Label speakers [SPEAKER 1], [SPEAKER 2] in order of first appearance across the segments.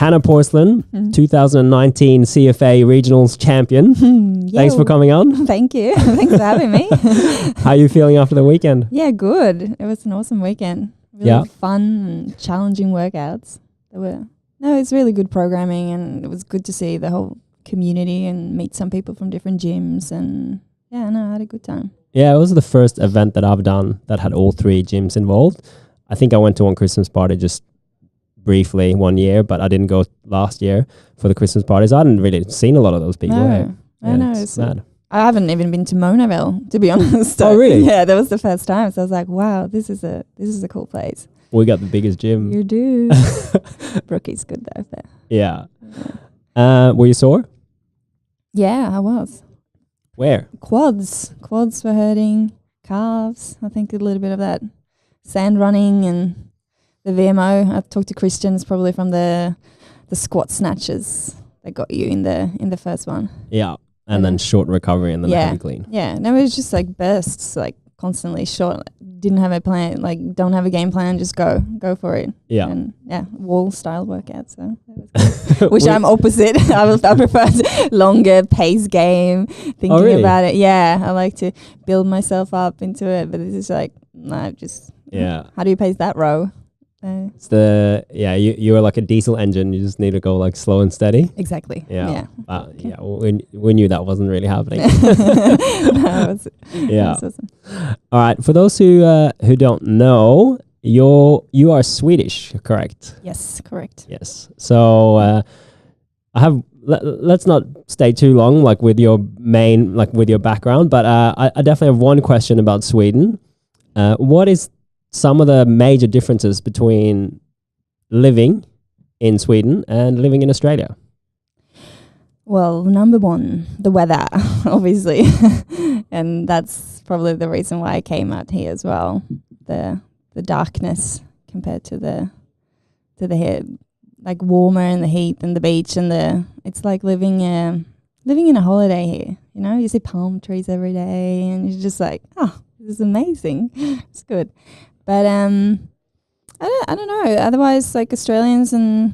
[SPEAKER 1] Hanna Porseland, 2019 CFA Regionals Champion. Thanks for coming on.
[SPEAKER 2] Thank you. Thanks for having me.
[SPEAKER 1] How are you feeling after the weekend?
[SPEAKER 2] Yeah, good. It was an awesome weekend. Really fun and challenging workouts. It's really good programming, and it was good to see the whole community and meet some people from different gyms, and I had a good time. Yeah,
[SPEAKER 1] it was the first event that I've done that had all three gyms involved. I think I went to one Christmas party just briefly one year, but I didn't go last year for the Christmas parties. I hadn't really seen a lot of those people.
[SPEAKER 2] I know. It's mad. I haven't even been to Monaville, to be honest.
[SPEAKER 1] Oh, really?
[SPEAKER 2] Yeah, that was the first time. So I was like, wow, this is a cool place.
[SPEAKER 1] We got the biggest gym.
[SPEAKER 2] You do. Brookie's good though. But
[SPEAKER 1] yeah. Were you sore?
[SPEAKER 2] Yeah, I was.
[SPEAKER 1] Where?
[SPEAKER 2] Quads were hurting. Calves. I think a little bit of that sand running and the VMO. I talked to Christians probably from the squat snatches that got you in the first one.
[SPEAKER 1] Yeah, and then short recovery and then heavy clean.
[SPEAKER 2] Yeah, no, it was just like bursts, like constantly short. Didn't have a plan, like don't have a game plan, just go for it.
[SPEAKER 1] Yeah,
[SPEAKER 2] and wall style workout. So that was which I'm opposite. I prefer longer pace game. Thinking about it, I like to build myself up into it. But it's just like how do you pace that row?
[SPEAKER 1] It's you are like a diesel engine. You just need to go like slow and steady.
[SPEAKER 2] Exactly.
[SPEAKER 1] Yeah. We knew that wasn't really happening.
[SPEAKER 2] Awesome.
[SPEAKER 1] All right. For those who don't know, you are Swedish, correct?
[SPEAKER 2] Yes, correct.
[SPEAKER 1] Yes. So let's not stay too long with your background, but I definitely have one question about Sweden. What is some of the major differences between living in Sweden and living in Australia?
[SPEAKER 2] Well, number one, the weather, obviously. And that's probably the reason why I came out here as well. The darkness compared to the like warmer and the heat and the beach and it's like living in a holiday here. You know, you see palm trees every day and you're just like, this is amazing. It's good. But I don't know. Otherwise, like Australians and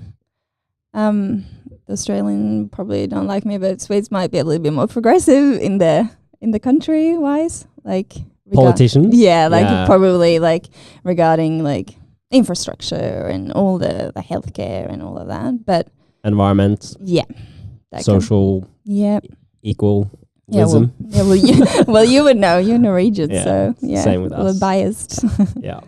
[SPEAKER 2] the Australian probably don't like me, but Swedes might be a little bit more progressive in the country wise, like
[SPEAKER 1] politicians.
[SPEAKER 2] Probably like regarding like infrastructure and all the healthcare and all of that. But
[SPEAKER 1] environment.
[SPEAKER 2] Yeah.
[SPEAKER 1] Social.
[SPEAKER 2] Yeah.
[SPEAKER 1] Equal.
[SPEAKER 2] Yeah, well, you would know. You're Norwegian, so
[SPEAKER 1] same with us.
[SPEAKER 2] We're biased.
[SPEAKER 1] Yeah.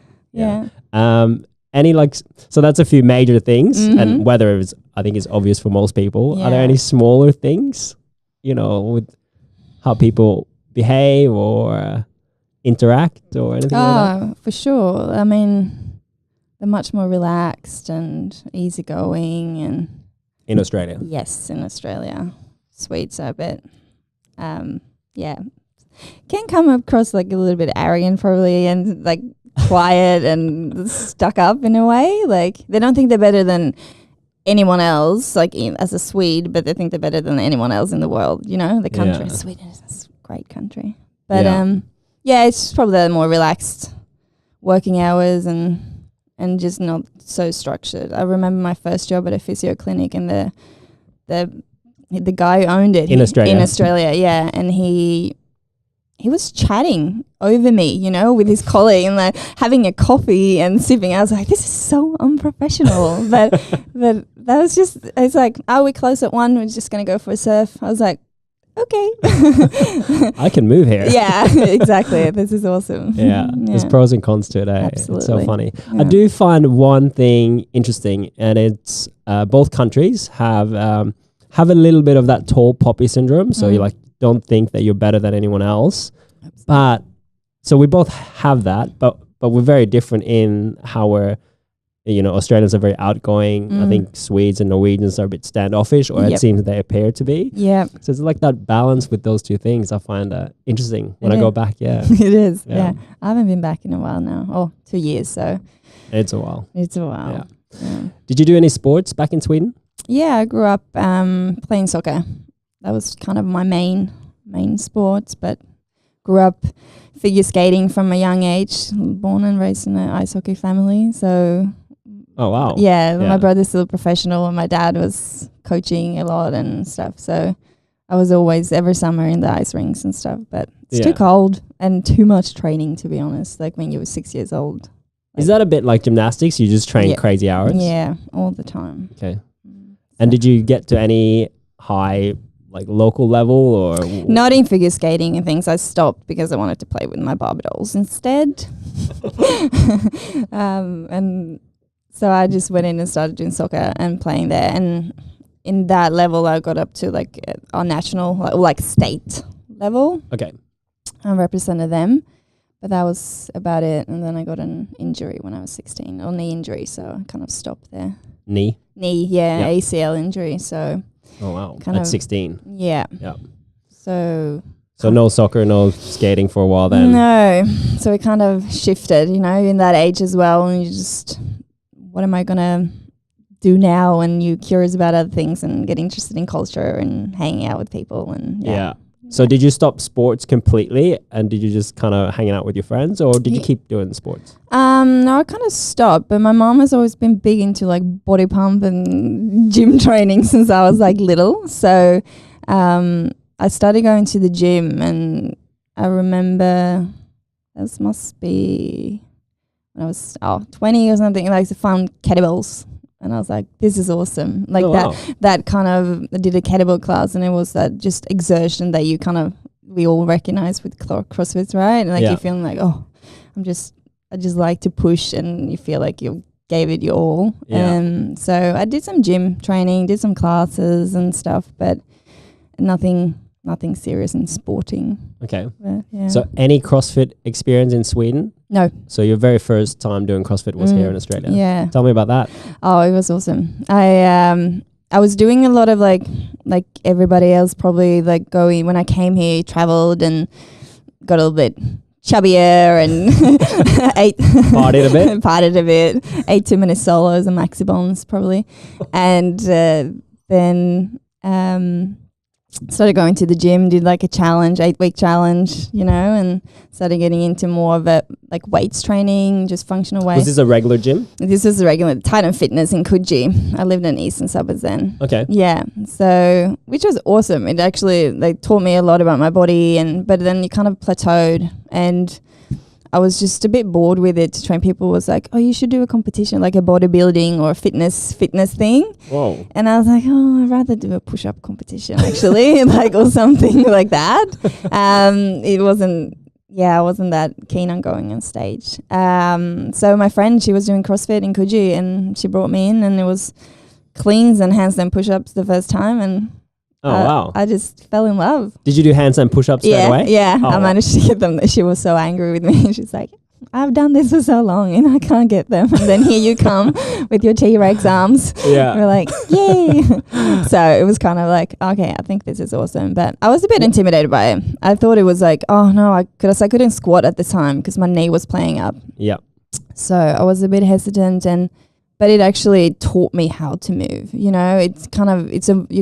[SPEAKER 1] So that's a few major things, and weather I think is obvious for most people. Yeah. Are there any smaller things, with how people behave or interact or anything like that?
[SPEAKER 2] For sure. I mean, they're much more relaxed and easygoing, and
[SPEAKER 1] in Australia.
[SPEAKER 2] Yes, in Australia, Swedes are a bit. Can come across like a little bit arrogant probably and like quiet and stuck up in a way. Like they don't think they're better than anyone else, like as a Swede, but they think they're better than anyone else in the world. You know, the country. Yeah. Sweden is a great country, but it's probably the more relaxed working hours and just not so structured. I remember my first job at a physio clinic, and the guy who owned it
[SPEAKER 1] in Australia,
[SPEAKER 2] and he was chatting over me, with his colleague and like having a coffee and sipping. I was like, this is so unprofessional. but that was just, it's like, we close at 1, we're just going to go for a surf. I was like, okay.
[SPEAKER 1] I can move here.
[SPEAKER 2] Yeah, exactly. This is awesome.
[SPEAKER 1] Yeah, there's pros and cons to it.
[SPEAKER 2] Absolutely.
[SPEAKER 1] It's so funny. Yeah. I do find one thing interesting, and it's both countries have a little bit of that tall poppy syndrome. So you don't think that you're better than anyone else. Absolutely. But so we both have that, but we're very different in how we're, Australians are very outgoing. I think Swedes and Norwegians are a bit standoffish, or it seems they appear to be.
[SPEAKER 2] Yeah.
[SPEAKER 1] So it's like that balance with those two things. I find interesting when I go back. Yeah.
[SPEAKER 2] It is. Yeah. I haven't been back in a while now. 2 years. So
[SPEAKER 1] it's a while.
[SPEAKER 2] Yeah.
[SPEAKER 1] Did you do any sports back in Sweden?
[SPEAKER 2] Yeah, I grew up playing soccer. That was kind of my main sports, but grew up figure skating from a young age, born and raised in an ice hockey family. So
[SPEAKER 1] Oh, wow.
[SPEAKER 2] Yeah, my brother's still a professional and my dad was coaching a lot and stuff. So I was always every summer in the ice rinks and stuff, but it's too cold and too much training, to be honest, like when you were 6 years old.
[SPEAKER 1] Is that a bit like gymnastics? You just train crazy hours?
[SPEAKER 2] Yeah, all the time.
[SPEAKER 1] Okay. And did you get to any high, like local level or?
[SPEAKER 2] Not in figure skating and things. I stopped because I wanted to play with my Barbie dolls instead. And so I just went in and started doing soccer and playing there. And in that level, I got up to like our national, like state level.
[SPEAKER 1] Okay.
[SPEAKER 2] I represented them. But that was about it. And then I got an injury when I was 16, or knee injury. So I kind of stopped there.
[SPEAKER 1] Knee,
[SPEAKER 2] yeah, Acl injury. So.
[SPEAKER 1] Oh, wow. At 16.
[SPEAKER 2] Yeah.
[SPEAKER 1] Yeah.
[SPEAKER 2] So
[SPEAKER 1] no soccer, no skating for a while then?
[SPEAKER 2] No. So it kind of shifted, you know, in that age as well. And you just, what am I going to do now? And you're curious about other things and get interested in culture and hanging out with people. And
[SPEAKER 1] yeah. So did you stop sports completely and did you just kind of hanging out with your friends or did you keep doing sports?
[SPEAKER 2] No, I kind of stopped, but my mom has always been big into like body pump and gym training since I was like little. So I started going to the gym and I remember this must be when I was 20 or something, like I found kettlebells. And I was like, this is awesome. Like that kind of, I did a kettlebell class and it was that just exertion that you kind of, we all recognize with CrossFit, right? And like you're feeling like, oh, I just like to push and you feel like you gave it your all. Yeah. So I did some gym training, did some classes and stuff, but nothing serious in sporting.
[SPEAKER 1] Okay.
[SPEAKER 2] But, yeah.
[SPEAKER 1] So any CrossFit experience in Sweden?
[SPEAKER 2] No.
[SPEAKER 1] So your very first time doing CrossFit was here in Australia?
[SPEAKER 2] Yeah.
[SPEAKER 1] Tell me about that.
[SPEAKER 2] Oh, it was awesome. I was doing a lot of like everybody else probably like going, when I came here, traveled and got a little bit chubbier and partied a bit, ate too many solos and maxi bombs probably. And then started going to the gym, did like a challenge, 8-week challenge, you know, and started getting into more of a like weights training, just functional weights.
[SPEAKER 1] Was this a regular gym?
[SPEAKER 2] This was a regular Titan Fitness in Coogee. I lived in eastern suburbs then.
[SPEAKER 1] Okay.
[SPEAKER 2] Yeah. So, which was awesome. It actually like taught me a lot about my body but then you kind of plateaued and I was just a bit bored with it to train people. Was like, oh, you should do a competition, like a bodybuilding or a fitness thing.
[SPEAKER 1] Whoa.
[SPEAKER 2] And I was like, oh, I'd rather do a push-up competition actually, like or something like that. I wasn't that keen on going on stage. So my friend, she was doing CrossFit in Coogee and she brought me in and it was cleans and handstand push-ups the first time and
[SPEAKER 1] wow.
[SPEAKER 2] I just fell in love.
[SPEAKER 1] Did you do handstand push-ups straight away?
[SPEAKER 2] Yeah. I managed to get them. She was so angry with me. She's like, I've done this for so long and I can't get them. And then here you come with your T-Rex arms. Yeah. We're like, yay. So it was kind of like, okay, I think this is awesome. But I was a bit intimidated by it. I thought it was like, oh no, I couldn't squat at the time because my knee was playing up.
[SPEAKER 1] Yeah.
[SPEAKER 2] So I was a bit hesitant but it actually taught me how to move. You know, you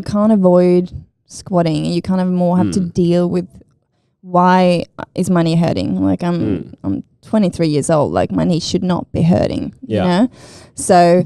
[SPEAKER 2] can't avoid squatting. You kind of more have to deal with why is my knee hurting. Like I'm 23 years old. Like my knee should not be hurting. Yeah. You know, so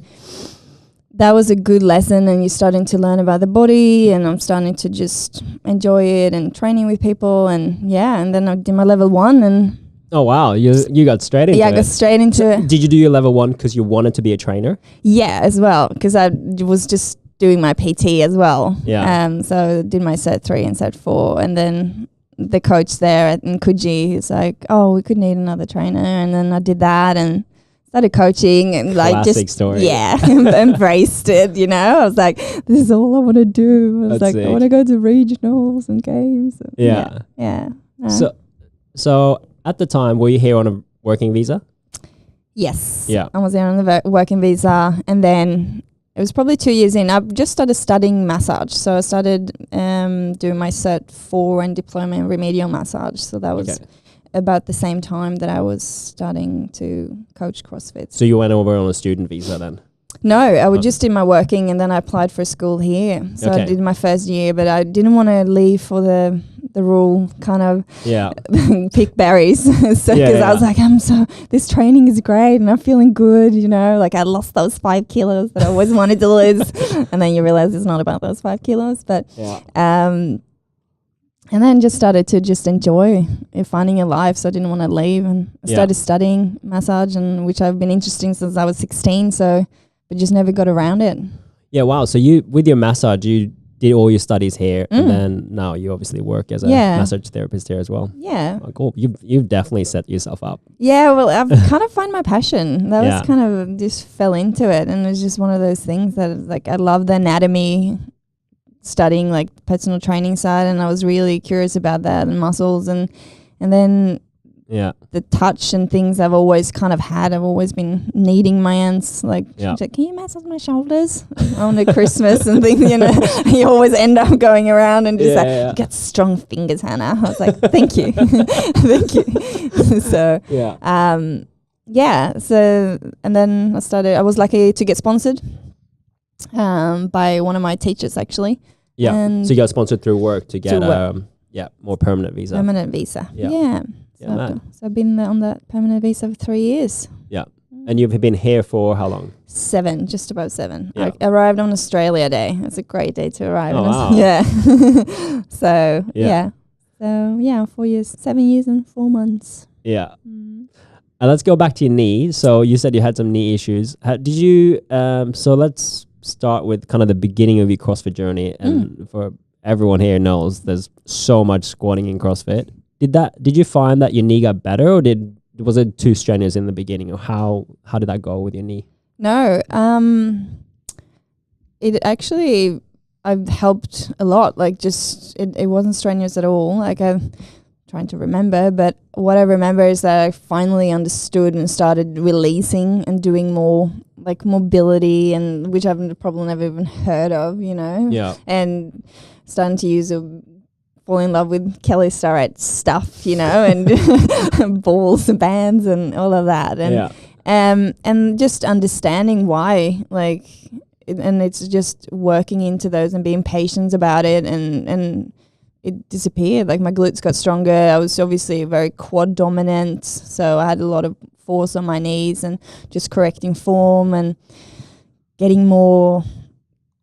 [SPEAKER 2] that was a good lesson. And you're starting to learn about the body, and I'm starting to just enjoy it and training with people. And and then I did my level 1 and.
[SPEAKER 1] Oh, wow. You got straight into it.
[SPEAKER 2] Yeah, I got straight into it.
[SPEAKER 1] Did you do your level 1 because you wanted to be a trainer?
[SPEAKER 2] Yeah, as well, because I was just doing my PT as well. Yeah. So I did my Cert 3 and Cert 4. And then the coach there in Coogee, he's like, oh, we could need another trainer. And then I did that and started coaching and
[SPEAKER 1] Classic story.
[SPEAKER 2] Yeah, embraced it, you know. I was like, this is all I want to do. I was I want to go to regionals and games.
[SPEAKER 1] Yeah.
[SPEAKER 2] Yeah.
[SPEAKER 1] So at the time, were you here on a working visa?
[SPEAKER 2] Yes.
[SPEAKER 1] Yeah.
[SPEAKER 2] I was there on the working visa. And then it was probably 2 years in. I just started studying massage. So I started doing my Cert 4 and diploma in remedial massage. So that was about the same time that I was starting to coach CrossFit.
[SPEAKER 1] So you went over on a student visa then?
[SPEAKER 2] No, I was just in my working and then I applied for a school here. So I did my first year, but I didn't want to leave for the the rule kind of
[SPEAKER 1] Yeah.
[SPEAKER 2] pick berries. So because I was like, this training is great and I'm feeling good, you know, like I lost those 5 kilos that I always wanted to lose. And then you realize it's not about those 5 kilos, but and then just started to just enjoy finding a life. So I didn't want to leave, and I started studying massage, and which I've been interested in since I was 16. So, but just never got around it.
[SPEAKER 1] Yeah. Wow. So with your massage, you did all your studies here, and then now you obviously work as a massage therapist here as well.
[SPEAKER 2] Yeah.
[SPEAKER 1] Oh, cool. You've definitely set yourself up.
[SPEAKER 2] Yeah. Well, I've kind of found my passion. That was kind of just fell into it, and it was just one of those things that like I love the anatomy, studying like personal training side, and I was really curious about that and muscles, and then the touch and things I've always kind of had. I've always been needing my aunts like, she's like, can you massage my shoulders on the Christmas and things, you know. You always end up going around and just you got strong fingers, Hannah. I was like, thank you. Thank you. So so and then I was lucky to get sponsored by one of my teachers actually.
[SPEAKER 1] Yeah. And so you got sponsored through work to get more permanent visa.
[SPEAKER 2] Permanent visa. Yeah. So I've been on that permanent visa for 3 years. Yeah.
[SPEAKER 1] And you've been here for how long?
[SPEAKER 2] 7, just about 7. Yeah. I arrived on Australia Day. It's a great day to arrive.
[SPEAKER 1] Oh, wow.
[SPEAKER 2] Yeah. So 4 years, 7 years and 4 months.
[SPEAKER 1] Yeah. And let's go back to your knee. So you said you had some knee issues. Did you, so let's start with kind of the beginning of your CrossFit journey. And for everyone here knows there's so much squatting in CrossFit. Did you find that your knee got better, or was it too strenuous in the beginning, or how did that go with your knee?
[SPEAKER 2] No, it actually I've helped a lot. Like just it wasn't strenuous at all. Like I'm trying to remember, but what I remember is that I finally understood and started releasing and doing more like mobility, and which I've probably never even heard of, you know. Yeah. And starting to fall in love with Kelly Starrett stuff, you know, and balls and bands and all of that. And just understanding why, like, and it's just working into those and being patient about it, and it disappeared. Like my glutes got stronger. I was obviously very quad dominant, so I had a lot of force on my knees, and just correcting form and getting more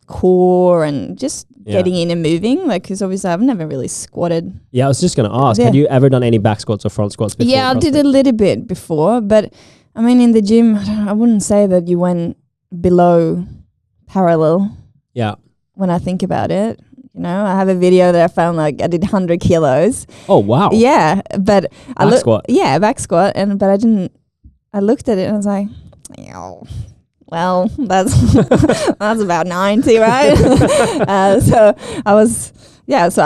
[SPEAKER 2] core and just getting in and moving, like, because obviously I've never really squatted.
[SPEAKER 1] Yeah, I was just going to ask, had you ever done any back squats or front squats before?
[SPEAKER 2] Yeah, I did a little bit before, but I mean in the gym I wouldn't say that you went below parallel. Yeah. When I think about it, you know, I have a video that I found, like I did 100 kilos.
[SPEAKER 1] Oh wow.
[SPEAKER 2] Yeah, but
[SPEAKER 1] back squat.
[SPEAKER 2] Yeah, back squat, but I looked at it and I was like, well, that's that's about 90, right? So I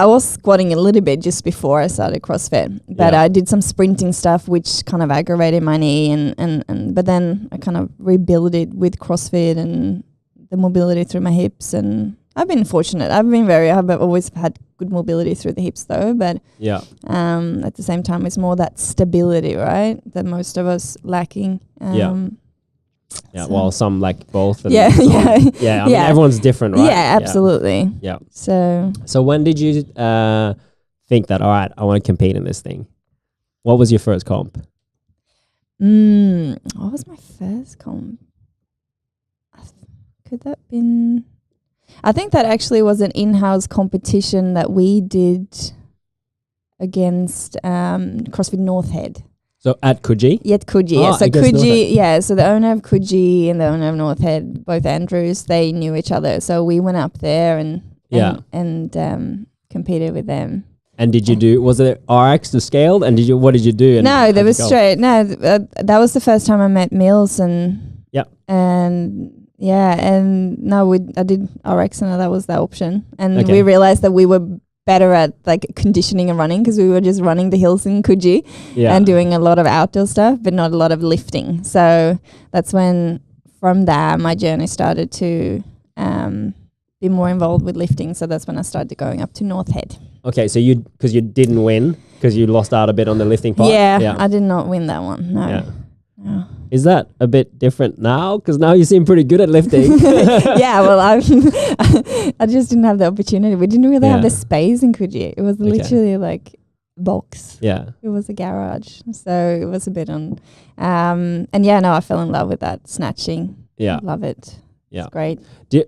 [SPEAKER 2] was squatting a little bit just before I started CrossFit, but I did some sprinting stuff which kind of aggravated my knee, and but then I kind of rebuilt it with CrossFit and the mobility through my hips, and I've been fortunate. I've always had good mobility through the hips though, but at the same time it's more that stability, right, that most of us lacking.
[SPEAKER 1] Yeah, well, some like both. And
[SPEAKER 2] I mean,
[SPEAKER 1] everyone's different, right?
[SPEAKER 2] Yeah, absolutely. Yeah.
[SPEAKER 1] So when did you think that, all right, I want to compete in this thing? What was your first comp?
[SPEAKER 2] What was my first comp? Could that been? I think that actually was an in-house competition that we did against CrossFit North Head.
[SPEAKER 1] So at Coogee?
[SPEAKER 2] Yeah, at Coogee. Yeah. So Coogee, so the owner of Coogee and the owner of North Head, both Andrews, they knew each other. So we went up there and competed with them.
[SPEAKER 1] And did you do, was it RX to scaled? And what did you do?
[SPEAKER 2] No, there was straight. No, that was the first time I met Mills, and I did RX, and that was the option. And we realized that we were better at like conditioning and running, because we were just running the hills in Coogee and doing a lot of outdoor stuff, but not a lot of lifting. So that's when, from that, my journey started to be more involved with lifting. So that's when I started going up to North Head.
[SPEAKER 1] Okay, so because you didn't win, because you lost out a bit on the lifting part?
[SPEAKER 2] Yeah, I did not win that one, no.
[SPEAKER 1] Yeah.
[SPEAKER 2] No.
[SPEAKER 1] Is that a bit different now? Because now you seem pretty good at lifting.
[SPEAKER 2] Yeah, well, I just didn't have the opportunity. We didn't really have the space in Coogee. It was literally like a box.
[SPEAKER 1] Yeah.
[SPEAKER 2] It was a garage. So it was a bit on. And yeah, no, I fell in love with that snatching.
[SPEAKER 1] Yeah.
[SPEAKER 2] Love it.
[SPEAKER 1] Yeah.
[SPEAKER 2] It's great.
[SPEAKER 1] Did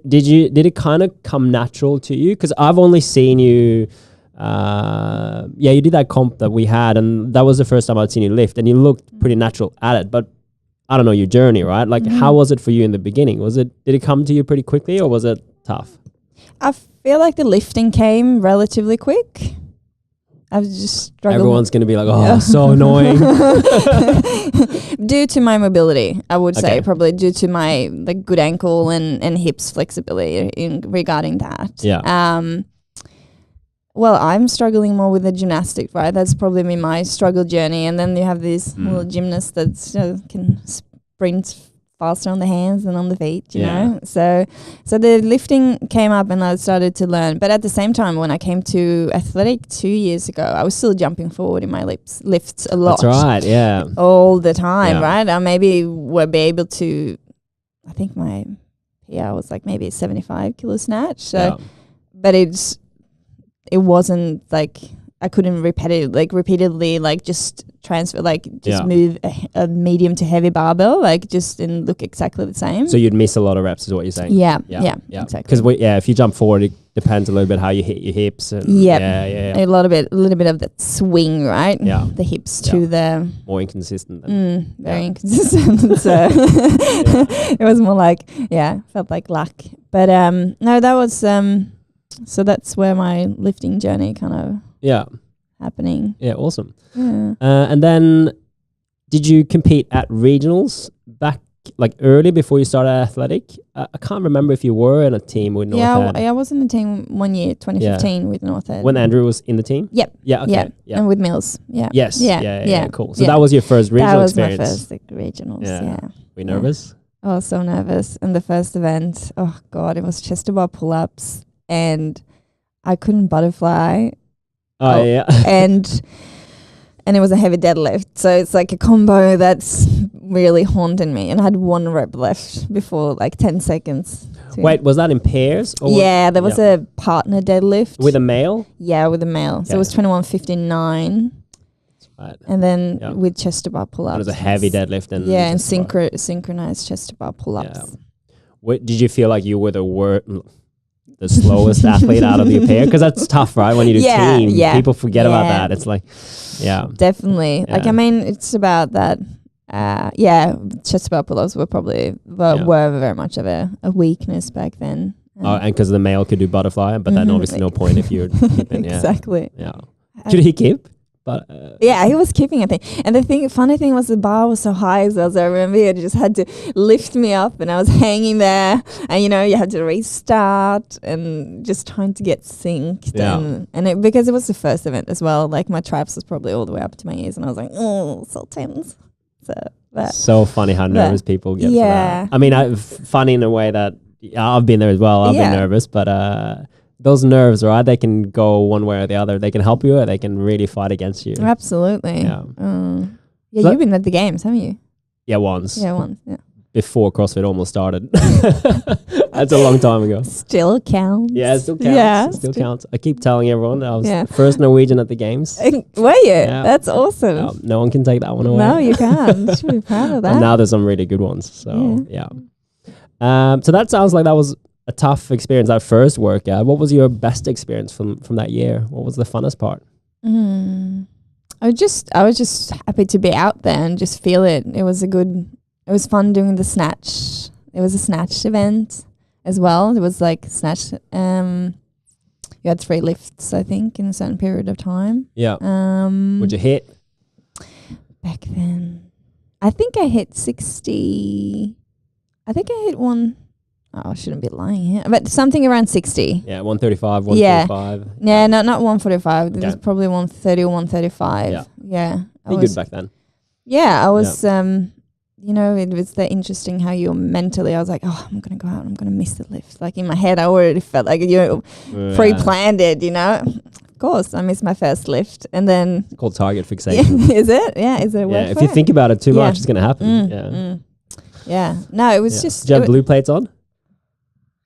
[SPEAKER 1] it kind of come natural to you? Because I've only seen you, you did that comp that we had, and that was the first time I'd seen you lift, and you looked pretty natural at it. But I don't know your journey, right? Like, how was it for you in the beginning? Did it come to you pretty quickly, or was it tough?
[SPEAKER 2] I feel like the lifting came relatively quick. I was just struggling.
[SPEAKER 1] Everyone's going to be like, oh, so annoying.
[SPEAKER 2] Due to my mobility, I would say, probably due to my like good ankle and hips flexibility regarding that.
[SPEAKER 1] Yeah.
[SPEAKER 2] Well, I'm struggling more with the gymnastics, right? That's probably been my struggle journey. And then you have these little gymnasts that can sprint faster on the hands than on the feet, you know? So the lifting came up and I started to learn. But at the same time, when I came to athletic 2 years ago, I was still jumping forward in my lifts a lot.
[SPEAKER 1] That's right, yeah.
[SPEAKER 2] All the time, right? I maybe would be able to, I think my PR was like maybe 75 kilo snatch. So, but it wasn't like I couldn't repeatedly like just transfer, like just move a medium to heavy barbell, like just and look exactly the same.
[SPEAKER 1] So you'd miss a lot of reps is what you're saying? Yeah,
[SPEAKER 2] exactly.
[SPEAKER 1] Because if you jump forward, it depends a little bit how you hit your hips. And a little bit of that swing, right? Yeah. The hips to the... More inconsistent. Very inconsistent. So it was more like, felt like luck. But no, that was... so that's where my lifting journey kind of happening. Yeah, awesome. Yeah. And then did you compete at regionals back like early before you started athletic? I can't remember if you were in a team with North Head. I was in the team 1 year, 2015 with North Head. When Andrew was in the team? Yep. Yeah, okay. Yeah. And with Mills. Yeah. Yes. Yeah. Cool. So that was your first regional experience? That was my first regionals, yeah. Were you nervous? I was so nervous. And the first event, oh God, it was chest to bar pull-ups. And I couldn't butterfly. And it was a heavy deadlift. So it's like a combo that's really haunting me. And I had 1 rep left before like 10 seconds. Wait, was that in pairs? Or there was a partner deadlift. With a male? Yeah, with a male. So it was 21.59. Right. And then with chest to bar pull-ups. It was a heavy deadlift. And synchronized chest to bar pull-ups. Yeah. Did you feel like you were the slowest athlete out of your pair? Because that's tough, right? When you do team, people forget about that. It's like, definitely. Yeah. Like, I mean, it's about that. Chest bar pull-ups were probably were very much of a weakness back then. And because the male could do butterfly, but then obviously no point if you're keeping. Exactly. Yeah. Could he keep? But he was keeping, I think. And the funny thing was the bar was so high as well. So I remember he just had to lift me up and I was hanging there. And, you had to restart and just trying to get synced. Yeah. And because it was the first event as well, like my traps was probably all the way up to my ears. And I was like, oh, so tense. So funny how nervous people get for that. I mean, funny in a way that I've been there as well. I've been nervous, but... those nerves, right? They can go one way or the other. They can help you or they can really fight against you. Absolutely. Yeah. You've been at the games, haven't you? Yeah, once. Yeah. Before CrossFit almost started. That's a long time ago. Still counts. Yeah, it still counts. Yeah, still counts. I keep telling everyone that I was the first Norwegian at the games. Were you? Yeah. That's awesome. No one can take that one away. No, you can't. You should be proud of that. And now there's some really good ones. So, so that sounds like that was a tough experience, that first workout. What was your best experience from that year? What was the funnest part? I was just happy to be out there and just feel it. It was fun doing the snatch. It was a snatch event as well. It was like snatch. You had 3 lifts, I think, in a certain period of time. Yeah. What'd you hit? Back then, I think I hit 60. I think I hit one. Oh, I shouldn't be lying here. But something around 60. Yeah, 135, 145. Yeah, no, not 145. It was probably 130 or 135. Yeah. Pretty good back then. Yeah, I was, it was interesting how you're mentally, I was like, oh, I'm going to go out and I'm going to miss the lift. Like in my head, I already felt like, pre-planned it,
[SPEAKER 2] of course, I missed my first lift, and then
[SPEAKER 1] It's called target fixation.
[SPEAKER 2] is it? Yeah, is it? A word
[SPEAKER 1] Yeah, if
[SPEAKER 2] for
[SPEAKER 1] you
[SPEAKER 2] it?
[SPEAKER 1] think about it too much,
[SPEAKER 2] Yeah.
[SPEAKER 1] it's going to happen.
[SPEAKER 2] Yeah. No, it was just.
[SPEAKER 1] Do you have
[SPEAKER 2] it wa-
[SPEAKER 1] blue plates on? Do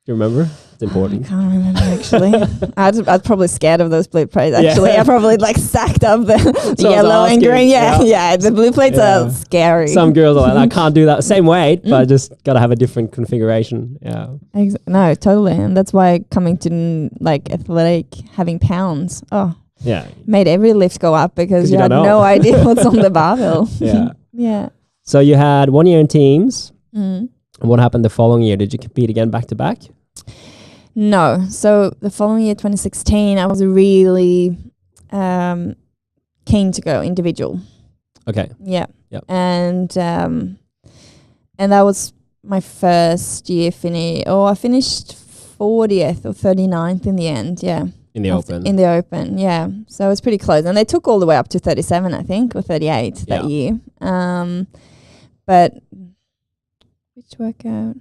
[SPEAKER 1] you remember? It's
[SPEAKER 2] I
[SPEAKER 1] important.
[SPEAKER 2] can't remember actually. I'd probably scared of those blue plates.
[SPEAKER 1] Yeah.
[SPEAKER 2] Actually, I probably like stacked up the
[SPEAKER 1] So I was
[SPEAKER 2] yellow and
[SPEAKER 1] asking,
[SPEAKER 2] green. Yeah,
[SPEAKER 1] yeah.
[SPEAKER 2] The blue plates
[SPEAKER 1] Yeah.
[SPEAKER 2] are scary.
[SPEAKER 1] Some girls are like, I can't do that. Same weight, but I just got to have a different configuration. Yeah.
[SPEAKER 2] No, totally, and that's why coming to like athletic, having pounds,
[SPEAKER 1] Yeah.
[SPEAKER 2] made every lift go up because
[SPEAKER 1] 'Cause
[SPEAKER 2] you
[SPEAKER 1] you
[SPEAKER 2] had
[SPEAKER 1] don't
[SPEAKER 2] no
[SPEAKER 1] know.
[SPEAKER 2] idea what's on the barbell.
[SPEAKER 1] Yeah.
[SPEAKER 2] Yeah.
[SPEAKER 1] So you had 1 year in teams.
[SPEAKER 2] Mm.
[SPEAKER 1] And what happened the following year? Did you compete again back to back?
[SPEAKER 2] No. So the following year, 2016, I was really keen to go individual.
[SPEAKER 1] Okay.
[SPEAKER 2] Yeah.
[SPEAKER 1] Yep.
[SPEAKER 2] And that was my first year finish. I finished 40th or 39th in the end. Yeah.
[SPEAKER 1] In the open.
[SPEAKER 2] In the open, yeah. So it was pretty close. And they took all the way up to 37, I think, or 38 that year. But which workout?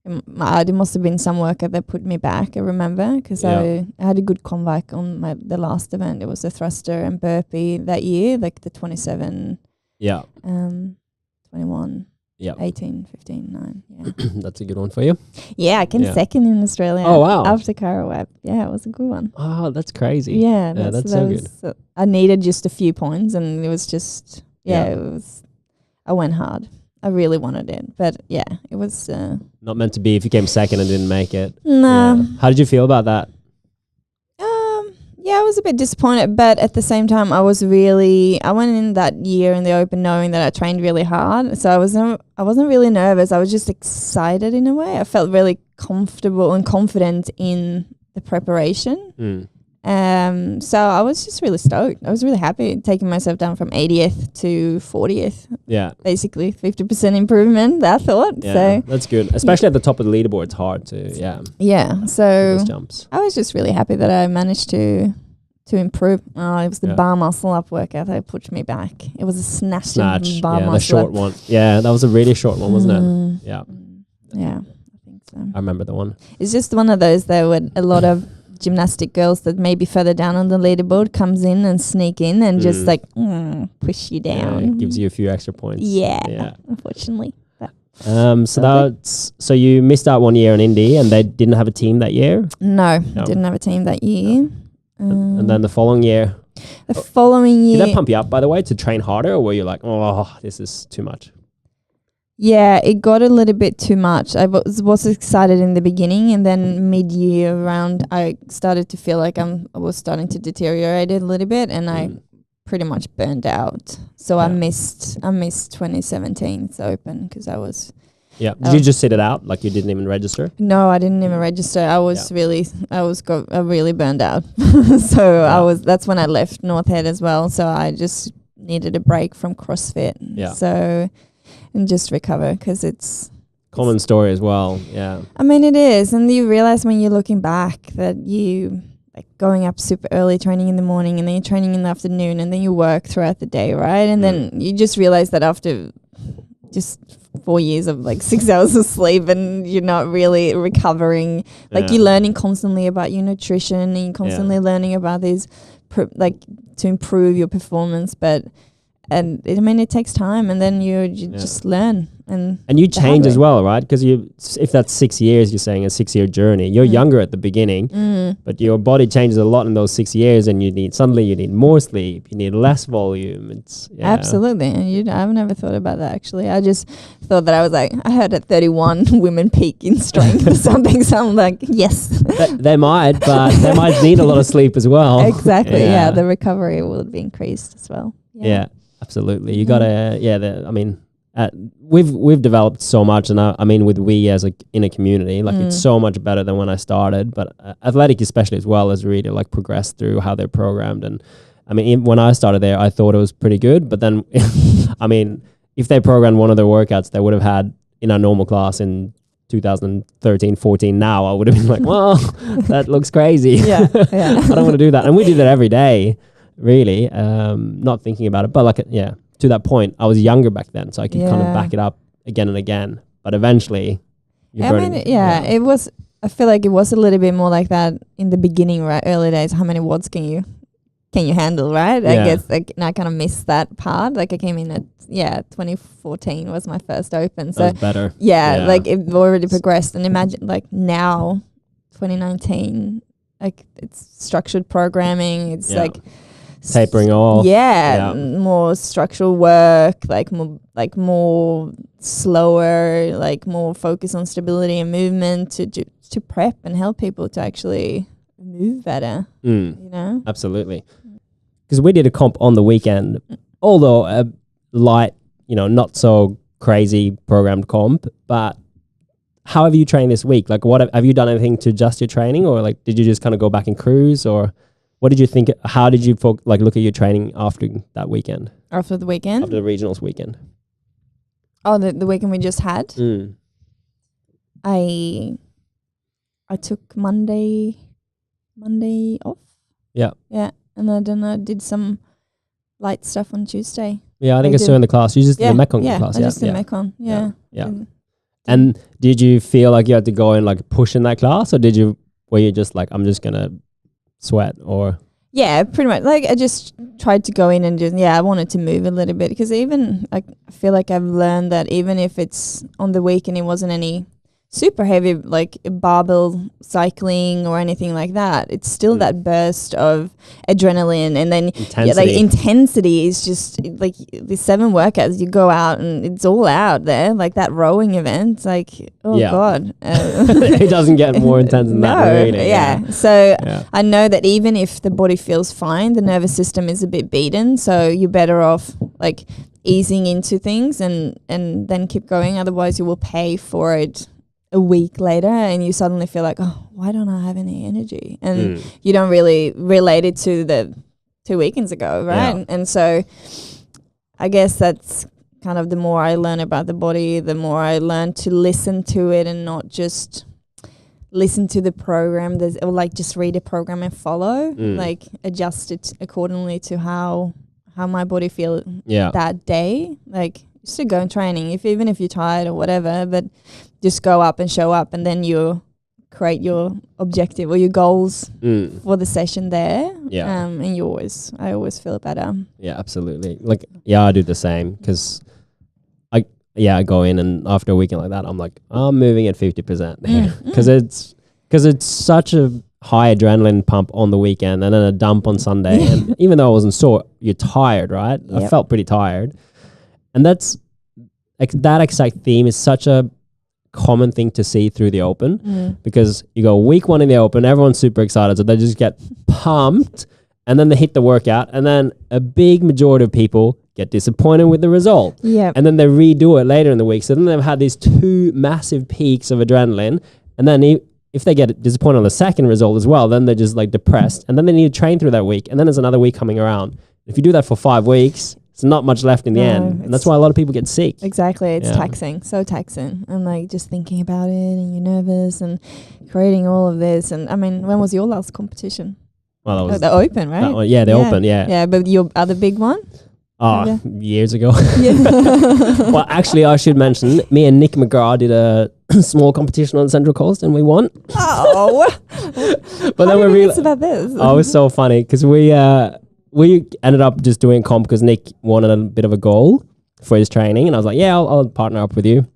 [SPEAKER 2] It must have been some workout that put me back, I remember, because I had a good comeback on the last event. It was a thruster and burpee that year, like the 27, 21, 18, 15, 9. Yeah.
[SPEAKER 1] That's a good one for you.
[SPEAKER 2] Yeah, I came second in Australia.
[SPEAKER 1] Oh, wow.
[SPEAKER 2] After Cara Webb. Yeah, it was a good one.
[SPEAKER 1] Oh, that's crazy.
[SPEAKER 2] Yeah,
[SPEAKER 1] that's so good.
[SPEAKER 2] I needed just a few points, and it was just, it was, I went hard. I really wanted it, but yeah, it was
[SPEAKER 1] Not meant to be if you came second and didn't make it.
[SPEAKER 2] No.
[SPEAKER 1] Yeah. How did you feel about that?
[SPEAKER 2] Yeah, I was a bit disappointed, but at the same time, I went in that year in the open knowing that I trained really hard. So I wasn't really nervous. I was just excited in a way. I felt really comfortable and confident in the preparation. So I was just really stoked. I was really happy taking myself down from 80th to 40th.
[SPEAKER 1] Yeah.
[SPEAKER 2] Basically 50% improvement, I thought.
[SPEAKER 1] Yeah,
[SPEAKER 2] So
[SPEAKER 1] that's good. Especially at the top of the leaderboard, it's hard to,
[SPEAKER 2] yeah. So
[SPEAKER 1] those jumps.
[SPEAKER 2] I was just really happy that I managed to improve. It was the bar muscle up workout that pushed me back. It was a snatch bar muscle.
[SPEAKER 1] The short one. Yeah, that was a really short one, wasn't it? Yeah.
[SPEAKER 2] Yeah, I think so.
[SPEAKER 1] I remember the one.
[SPEAKER 2] It's just one of those though with a lot of gymnastic girls that maybe further down on the leaderboard comes in and sneak in and just like push you down.
[SPEAKER 1] Yeah, it gives you a few extra points.
[SPEAKER 2] Yeah. Unfortunately. But
[SPEAKER 1] so you missed out 1 year in Indy and they didn't have a team that year?
[SPEAKER 2] No. Didn't have a team that year.
[SPEAKER 1] And then the following year?
[SPEAKER 2] The following year.
[SPEAKER 1] Did that pump you up, by the way, to train harder, or were you like, oh, this is too much?
[SPEAKER 2] Yeah, it got a little bit too much. I was excited in the beginning, and then mid-year around, I started to feel like I was starting to deteriorate a little bit, and I pretty much burned out. So I missed 2017's Open because I was.
[SPEAKER 1] Yeah. Did you just sit it out? Like you didn't even register?
[SPEAKER 2] No, I didn't even register. I was I really burned out. So that's when I left North Head as well. So I just needed a break from CrossFit.
[SPEAKER 1] Yeah.
[SPEAKER 2] So, and just recover because it's
[SPEAKER 1] common story as well. Yeah.
[SPEAKER 2] I mean, it is. And you realize when you're looking back that you like going up super early, training in the morning, and then you're training in the afternoon, and then you work throughout the day, right? And then you just realize that after just 4 years of like 6 hours of sleep and you're not really recovering, like you're learning constantly about your nutrition and you're constantly learning about these like to improve your performance, it takes time, and then you just learn and
[SPEAKER 1] you change as well, right? Because if that's 6 years, you're saying a 6 year journey, you're younger at the beginning, but your body changes a lot in those 6 years, and you need more sleep, you need less volume. It's
[SPEAKER 2] absolutely. And I've never thought about that actually. I just thought that I was like, I heard at 31 women peak in strength or something. So I'm like, yes.
[SPEAKER 1] They might, but they might need a lot of sleep as well.
[SPEAKER 2] Exactly. Yeah. The recovery will be increased as well.
[SPEAKER 1] Yeah, absolutely. You gotta. We've developed so much, and I mean, with we as in a community, like it's so much better than when I started. But Athletic, especially as well, has really like progressed through how they're programmed. And I mean, when I started there, I thought it was pretty good. But then, I mean, if they programmed one of their workouts, they would have had in our normal class in 2013, 14. Now I would have been like, well, that looks crazy.
[SPEAKER 2] Yeah.
[SPEAKER 1] I don't want to do that. And we did that every day, really, not thinking about it. But like, to that point, I was younger back then, so I could kind of back it up again and again. But eventually,
[SPEAKER 2] it was. I feel like it was a little bit more like that in the beginning, right? Early days. How many watts can you handle, right? I guess like I kind of missed that part. Like I came in at 2014 was my first open. So
[SPEAKER 1] That's better.
[SPEAKER 2] Yeah, like it already progressed. And imagine like now, 2019, like it's structured programming. It's like
[SPEAKER 1] tapering off.
[SPEAKER 2] More structural work, like more slower, like more focus on stability and movement to prep and help people to actually move better. You know,
[SPEAKER 1] absolutely. Because we did a comp on the weekend, although a light, not so crazy programmed comp. But how have you trained this week? Like, what have you done anything to adjust your training, or like did you just kind of go back and cruise, or what did you think? How did you look at your training after that weekend?
[SPEAKER 2] After the weekend?
[SPEAKER 1] After the regionals weekend.
[SPEAKER 2] Oh, the weekend we just had? I took Monday off. Yeah. Yeah. And then I did some light stuff on Tuesday.
[SPEAKER 1] Yeah, I think I saw in the class. You just did the Mekong class.
[SPEAKER 2] I just did Mekong. Yeah.
[SPEAKER 1] And did you feel like you had to go and like push in that class, or were you just like, I'm just going to sweat, or?
[SPEAKER 2] Yeah, pretty much. Like I just tried to go in and I wanted to move a little bit, because even like I feel like I've learned that even if it's on the weekend, it wasn't any super heavy like barbell cycling or anything like that, it's still that burst of adrenaline, and then intensity is just like the 7 workouts you go out and it's all out there, like that rowing event, like god,
[SPEAKER 1] it doesn't get more intense than that, really.
[SPEAKER 2] So I know that even if the body feels fine, the nervous system is a bit beaten, so you're better off like easing into things and then keep going, otherwise you will pay for it a week later and you suddenly feel like, oh, why don't I have any energy? And you don't really relate it to the 2 weekends ago, right?
[SPEAKER 1] Yeah.
[SPEAKER 2] And so I guess that's kind of the more I learn about the body, the more I learn to listen to it and not just listen to the program, or like just read a program and follow, like adjust it accordingly to how my body feels that day. Like just to go in training, even if you're tired or whatever, but just go up and show up, and then you create your objective or your goals for the session there. Yeah. And I always feel better.
[SPEAKER 1] Yeah, absolutely. Like, I do the same, because I go in and after a weekend like that, I'm like, I'm moving at 50% because it's such a high adrenaline pump on the weekend and then a dump on Sunday. And even though I wasn't sore, you're tired, right? Yep. I felt pretty tired. And that's like that exact theme is such a common thing to see through the Open, because you go week 1 in the Open, everyone's super excited, so they just get pumped, and then they hit the workout, and then a big majority of people get disappointed with the result. Yeah. And then they redo it later in the week. So then they've had these 2 massive peaks of adrenaline, and then if they get disappointed on the second result as well, then they're just like depressed, and then they need to train through that week, and then there's another week coming around. If you do that for 5 weeks, it's not much left in the end. And that's why a lot of people get sick.
[SPEAKER 2] Exactly. It's taxing, so taxing. And like just thinking about it and you're nervous and creating all of this. And I mean, when was your last competition?
[SPEAKER 1] Well, that was
[SPEAKER 2] the Open, right?
[SPEAKER 1] The Open, yeah.
[SPEAKER 2] Yeah, but your other big one?
[SPEAKER 1] Oh, years ago. Well, actually, I should mention, me and Nick McGrath did a small competition on the Central Coast and we won.
[SPEAKER 2] Oh.
[SPEAKER 1] But then we realized
[SPEAKER 2] about this.
[SPEAKER 1] Oh, it was so funny because we ended up just doing comp because Nick wanted a bit of a goal for his training. And I was like, I'll partner up with you.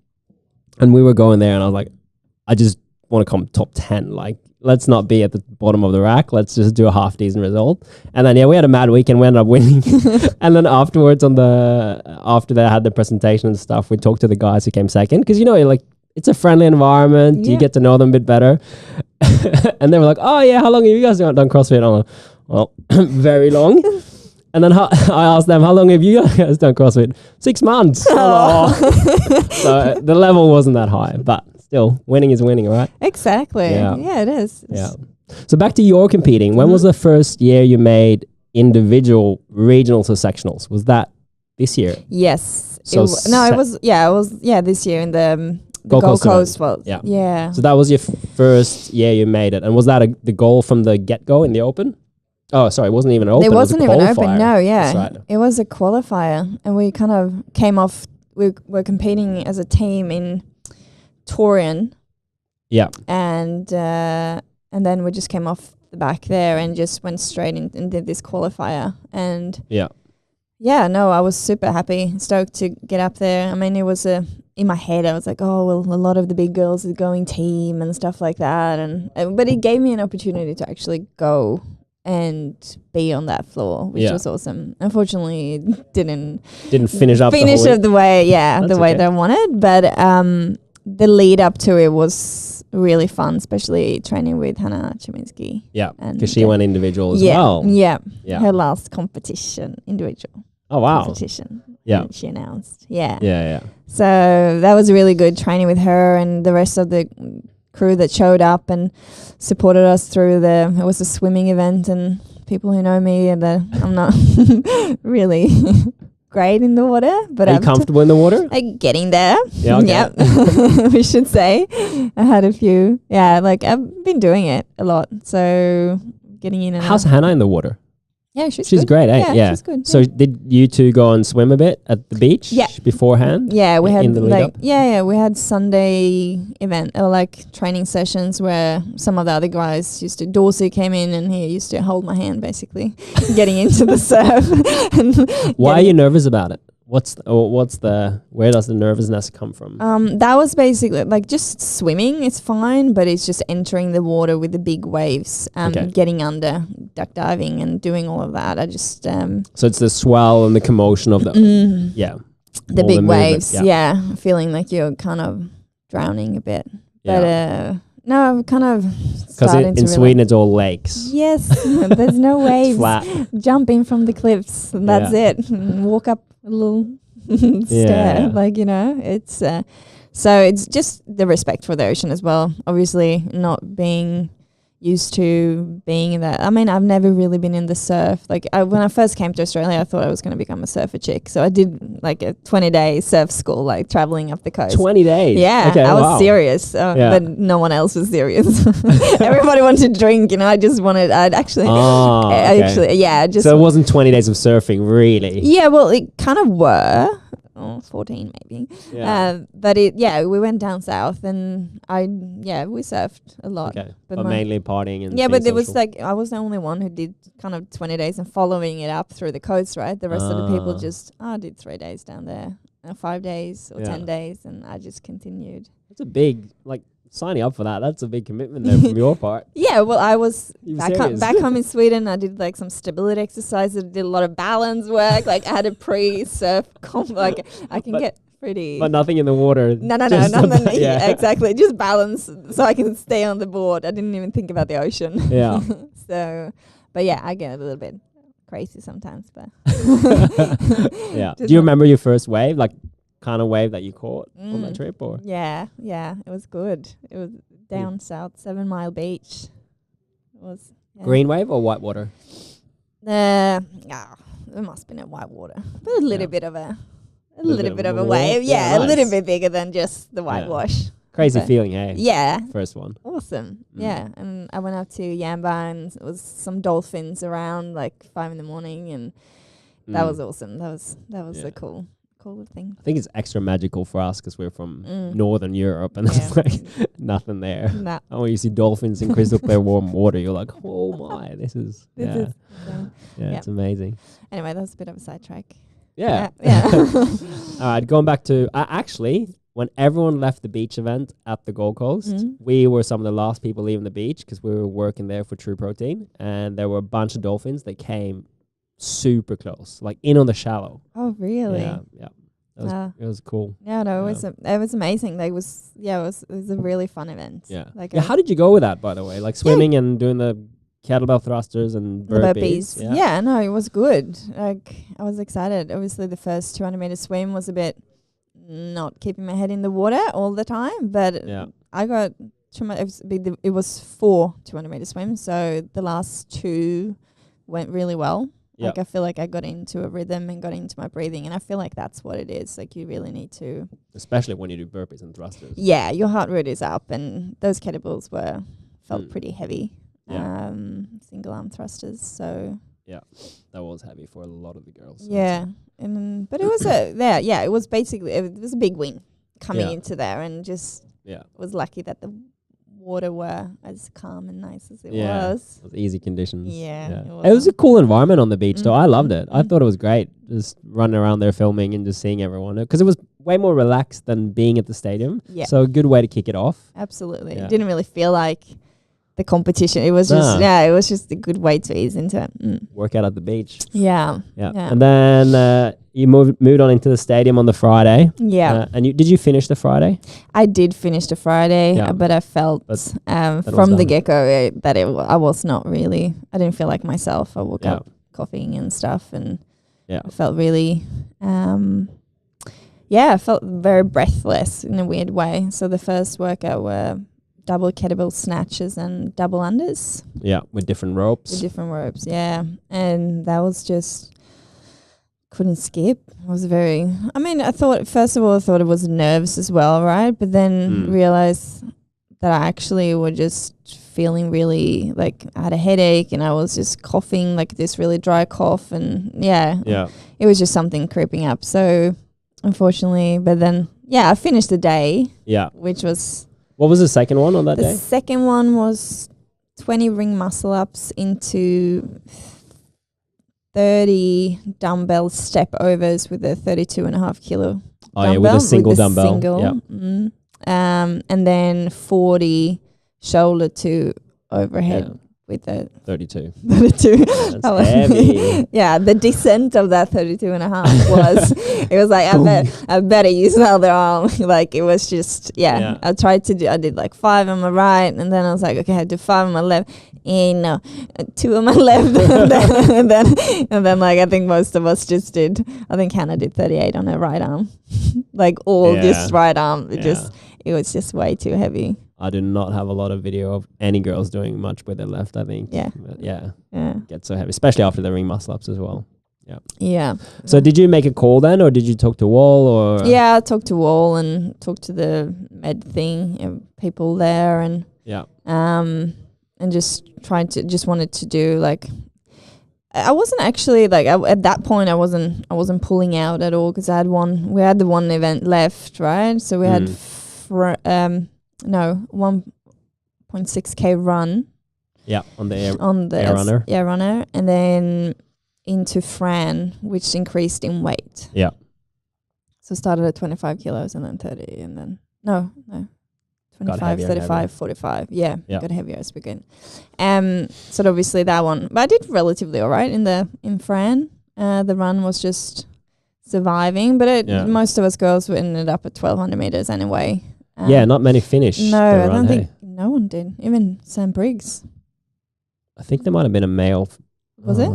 [SPEAKER 1] And we were going there and I was like, I just want to come top 10. Like, let's not be at the bottom of the rack. Let's just do a half decent result. And then, we had a mad week and we ended up winning. And then afterwards after they had the presentation and stuff, we talked to the guys who came second. Cause like, it's a friendly environment. You get to know them a bit better. And they were like, oh yeah, how long have you guys done CrossFit? I'm like, well, very long. And then I asked them, how long have you guys done CrossFit? 6 months. Oh. So the level wasn't that high, but still, winning is winning, right?
[SPEAKER 2] Exactly. Yeah, it is.
[SPEAKER 1] Yeah. So back to your competing. When was the first year you made individual regionals or sectionals? Was that this year?
[SPEAKER 2] Yes. So it was this year in the Gold Coast. Well, yeah.
[SPEAKER 1] So that was your first year you made it. And was that the goal from the get-go in the Open? Oh, sorry, it wasn't even open.
[SPEAKER 2] It wasn't even open, no, yeah.
[SPEAKER 1] That's right.
[SPEAKER 2] It was a qualifier. And we kind of came off, we were competing as a team in Torian.
[SPEAKER 1] Yeah.
[SPEAKER 2] And then we just came off the back there and just went straight in and did this qualifier. And I was super happy, stoked to get up there. I mean, it was in my head, I was like, oh, well, a lot of the big girls are going team and stuff like that. But it gave me an opportunity to actually go and be on that floor, which was awesome. Unfortunately, it didn't
[SPEAKER 1] finish up
[SPEAKER 2] the way that I wanted. But the lead up to it was really fun, especially training with Hanna Porseland.
[SPEAKER 1] Yeah, because she went individual as well.
[SPEAKER 2] Yeah, her last competition, individual.
[SPEAKER 1] Oh, wow.
[SPEAKER 2] Competition.
[SPEAKER 1] Yeah.
[SPEAKER 2] She announced. Yeah.
[SPEAKER 1] Yeah.
[SPEAKER 2] So that was really good training with her and the rest of the crew that showed up and supported us through it was a swimming event, and people who know me and I'm not really great in the water, but
[SPEAKER 1] are you comfortable in the water?
[SPEAKER 2] Like getting there.
[SPEAKER 1] Yeah, okay.
[SPEAKER 2] Yep. We should say I had a few. Yeah, like I've been doing it a lot. So getting in and
[SPEAKER 1] how's
[SPEAKER 2] out.
[SPEAKER 1] Hannah in the water?
[SPEAKER 2] Yeah, she's
[SPEAKER 1] good. Great, eh?
[SPEAKER 2] Yeah, she's good.
[SPEAKER 1] So did you two go and swim a bit at the beach beforehand?
[SPEAKER 2] Yeah, we had
[SPEAKER 1] in the lead up?
[SPEAKER 2] we had Sunday event or like training sessions where some of the other guys used to. Dorsey came in and he used to hold my hand basically, getting into the surf.
[SPEAKER 1] Why are you nervous about it? Where does the nervousness come from?
[SPEAKER 2] That was basically like just swimming. It's fine, but it's just entering the water with the big waves, getting under, duck diving, and doing all of that. I just
[SPEAKER 1] so it's the swell and the commotion of the
[SPEAKER 2] the big waves. Yeah, feeling like you're kind of drowning a bit. But no, I'm kind of
[SPEAKER 1] because in Sweden it's all lakes.
[SPEAKER 2] Yes, there's no waves.
[SPEAKER 1] Flat.
[SPEAKER 2] Jumping from the cliffs, and that's it. And walk up a little stair, it's so it's just the respect for the ocean as well. Obviously, not being used to being in that. I mean, I've never really been in the surf. Like when I first came to Australia, I thought I was going to become a surfer chick. So I did like a 20-day surf school, like traveling up the coast.
[SPEAKER 1] 20 days?
[SPEAKER 2] Yeah,
[SPEAKER 1] okay,
[SPEAKER 2] I was serious, but no one else was serious. Everybody wanted to drink, I'd actually,
[SPEAKER 1] so it wasn't 20 days of surfing, really?
[SPEAKER 2] Yeah, well, it kind of were. 14 maybe. But we went down south and we surfed a lot.
[SPEAKER 1] Okay. But mainly partying and
[SPEAKER 2] but
[SPEAKER 1] social.
[SPEAKER 2] it was like I was the only one who did kind of 20 days and following it up through the coast, right? The rest of the people just did 3 days down there, 5 days or 10 days, and I just continued.
[SPEAKER 1] It's a big, signing up for that, that's a big commitment there from your part.
[SPEAKER 2] Yeah, well, I was back home in Sweden. I did like some stability exercises, did a lot of balance work. Like I had a pre-surf comp. Like I can get pretty.
[SPEAKER 1] But nothing in the water.
[SPEAKER 2] No, nothing. Yeah, exactly. Just balance so I can stay on the board. I didn't even think about the ocean.
[SPEAKER 1] Yeah.
[SPEAKER 2] So, but yeah, I get a little bit crazy sometimes. But
[SPEAKER 1] yeah. Do you remember your first wave? Like kind of wave that you caught on that trip, or?
[SPEAKER 2] Yeah, it was good. It was down south, 7 Mile Beach. It was
[SPEAKER 1] green wave or white water?
[SPEAKER 2] It must have been a white water, but a little bit of a wave. Yeah, nice. A little bit bigger than just the whitewash.
[SPEAKER 1] Crazy feeling, hey?
[SPEAKER 2] Yeah.
[SPEAKER 1] First one.
[SPEAKER 2] Awesome. Yeah, and I went up to Yamba and it was some dolphins around like 5 in the morning, and that was awesome. That was a cool thing.
[SPEAKER 1] I think it's extra magical for us because we're from Northern Europe and there's like nothing there.
[SPEAKER 2] Nah.
[SPEAKER 1] And when you see dolphins in crystal clear warm water, you're like, oh my, this is it's amazing.
[SPEAKER 2] Anyway, that was a bit of a sidetrack.
[SPEAKER 1] Yeah.
[SPEAKER 2] All
[SPEAKER 1] right, going back to actually when everyone left the beach event at the Gold Coast, we were some of the last people leaving the beach because we were working there for True Protein, and there were a bunch of dolphins that came super close, like in on the shallow.
[SPEAKER 2] Oh, really?
[SPEAKER 1] Yeah. It was cool.
[SPEAKER 2] Yeah, no, it was amazing. Like, it was a really fun event.
[SPEAKER 1] Yeah. How did you go with that, by the way? Like swimming and doing the kettlebell thrusters and burpees.
[SPEAKER 2] Yeah, no, it was good. Like, I was excited. Obviously, the first 200-meter swim was a bit not keeping my head in the water all the time, but I got it was 4 200-meter swims, so the last 2 went really well. Like, I feel like I got into a rhythm and got into my breathing, and I feel like that's what it is. Like, you really need to,
[SPEAKER 1] especially when you do burpees and thrusters.
[SPEAKER 2] Yeah, your heart rate is up, and those kettlebells felt pretty heavy. Single arm thrusters. So
[SPEAKER 1] that was heavy for a lot of the girls.
[SPEAKER 2] Yeah, but it was it was a big win coming into there, and just was lucky that the water were as calm and nice as it
[SPEAKER 1] Yeah.
[SPEAKER 2] was.
[SPEAKER 1] It was easy conditions.
[SPEAKER 2] Yeah.
[SPEAKER 1] It was a cool environment on the beach, though. I loved it. I
[SPEAKER 2] Mm.
[SPEAKER 1] thought it was great, just running around there filming and just seeing everyone. Because it was way more relaxed than being at the stadium.
[SPEAKER 2] Yeah.
[SPEAKER 1] So a good way to kick it off.
[SPEAKER 2] Absolutely.
[SPEAKER 1] Yeah.
[SPEAKER 2] It didn't really feel like the competition. It was just, it was just a good way to ease into it.
[SPEAKER 1] Workout at the beach.
[SPEAKER 2] Yeah.
[SPEAKER 1] Yeah. And then you moved on into the stadium on the Friday.
[SPEAKER 2] Yeah.
[SPEAKER 1] And did you finish the Friday?
[SPEAKER 2] I did finish the Friday, but I felt from the get-go that I was not really, I didn't feel like myself. I woke up coughing and stuff, and I felt really, I felt very breathless in a weird way. So the first workout were double kettlebell snatches and double unders.
[SPEAKER 1] Yeah, with different ropes.
[SPEAKER 2] And that was just, couldn't skip. I was I thought, first of all, it was nerves as well, right? But then realized that I actually was just feeling really, like, I had a headache and I was just coughing, like this really dry cough. And it was just something creeping up. So unfortunately, but then, I finished the day. Yeah. Which was...
[SPEAKER 1] What was the second one on that day?
[SPEAKER 2] The second one was 20 ring muscle ups into 30 dumbbell step overs with a 32.5 kilo dumbbell.
[SPEAKER 1] With a single dumbbell.
[SPEAKER 2] And then 40 shoulder to overhead with a
[SPEAKER 1] 32.
[SPEAKER 2] 32.
[SPEAKER 1] That's heavy.
[SPEAKER 2] The descent of that 32.5 was, it was like, I better use the other arm. Like, it was just, I did like 5 on my right, and then I was like, okay, I do 5 on my left, and no, 2 on my left, and then like, I think most of us just did, I think Hanna did 38 on her right arm. Like, all just right arm. It was just way too heavy.
[SPEAKER 1] I do not have a lot of video of any girls doing much with their left, I think. But gets so heavy, especially after the ring muscle ups as well. So did you make a call then, or did you talk to Wall? Or
[SPEAKER 2] I talked to Wall and talked to the med thing, people there, and and just wanted to do, like, I wasn't actually, like, at that point I wasn't pulling out at all, because we had the one event left, right? So we had 1.6K run. Yeah, on the air runner. Yeah, runner. And then into Fran, which increased in weight. Yeah. So started at 25 kilos and then 30 and then, 25, 35, 45. Yeah, got heavier as we go. So obviously that one. But I did relatively all right in Fran. The run was just surviving, but most of us girls ended up at 1,200 meters anyway.
[SPEAKER 1] Not many finished.
[SPEAKER 2] No, I don't think no one did. Even Sam Briggs.
[SPEAKER 1] I think there might have been a male.
[SPEAKER 2] Was it?